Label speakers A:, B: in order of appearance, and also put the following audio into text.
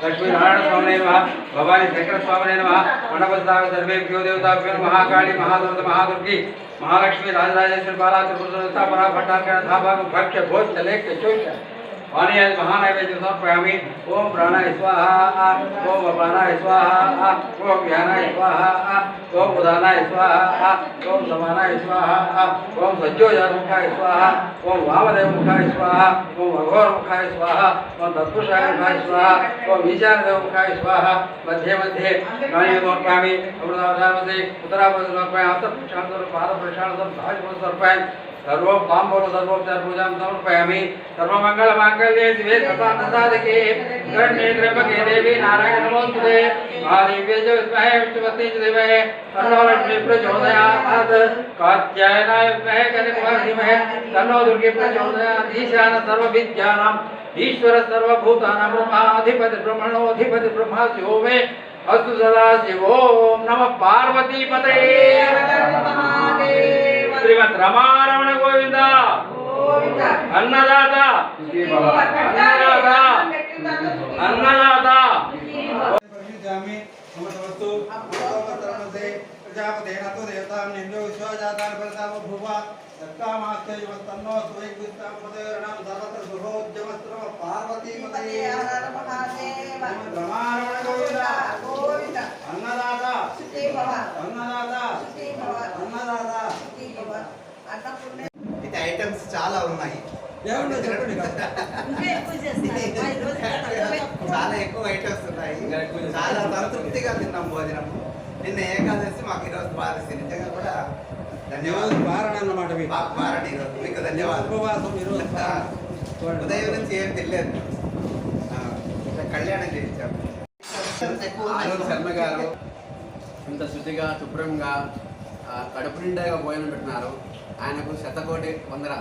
A: लक्ष्मीनारायण स्वामी नमः भवानी शंकर स्वामी नमः मंडपस्ताव सर्वेभ्यो देवताभ्यो महाकाली महादुर्गा महादुर्गी महालक्ष्मी राजराजेश्वरी बाला त्रिपुरा परा भट्टारक धाभाग भक्ष भोज चलेक चोष पानी महानैवेद्य समर्पयामि ओम प्राणाय स्वाहा ओम अपानाय स्वाहा ओम व्यानाय स्वाहा ओम उदानाय स्वाहा ओम समानाय स्वाहा ओम सज्जोजामुखाय स्वाहा ओम वामदेव मुखाय स्वाहा ओम अघोर मुखाय स्वाहा ओम तत्पुरुषाय मुखाय स्वाहा ओम ईशानदेव मुखाय स्वाहा मध्ये मध्ये गाणी समर्पयामि अमृतावधानमध्ये उत्तरापद समर्पयामि हस्तप्रक्षालनं पादप्रक्षालनं सहजपूजनं सर्व पांबोल सर्वोपचार पूजा समर्पयामि सर्वमंगलमांगल्ये शिवे सर्वार्थसाधके शरण्ये त्र्यंबके देवी नारायण नमोस्तुते महादेव्यै च विद्महे विष्णुपत्नी च धीमहि तन्नो लक्ष्मी प्रचोदयात् कात्यायनाय विद्महे कनकवल्ली धीमहि तन्नो दुर्गे प्रचोदयात् ईशान सर्वविद्यानाम् ईश्वर सर्वभूतानां ब्रह्माधिपति ब्रह्मणोऽधिपति ब्रह्मा शिवो मे अस्तु सदा शिवो नमः पार्वती पते श्रीमद रमारमण गोविंद अन्नदाता अन्नदाता अन्नदाता प्रजापतेन तो देवतां निन्द्रो विश्वजातान् प्रताप भुवा दत्तामास्ते तन्नो स्वैकुस्तां पदेर्णां सर्वत्र शुभोद्यमस्त्रव पार्वती पते हर महादेव रमारमण गोविंद गोविंद अन्नदाता सुखी भव अन्नदाता सुखी भव अन्नदाता सुखी भव अन्नपूर्णे ఇది ఐటమ్స్ చాలా ఉన్నాయి చాలా ఎక్కువ ఐటమ్స్ ఉన్నాయి చాలా సంతృప్తిగా తిన్నాం భోజనం నిన్న ఏకాదశి మాకు ఈరోజు ద్వాదశి నిజంగా కూడా ధన్యవాదాలు అన్నమాట మీకు ధన్యవాదాలు ఉదయం నుంచి ఏం తెలియదు కళ్యాణం చేయించాము శర్మ గారు ఇంత శుద్ధిగా శుభ్రంగా కడుపు నిండాగా భోజనం పెట్టినారు ఆయనకు శతకోటి వందన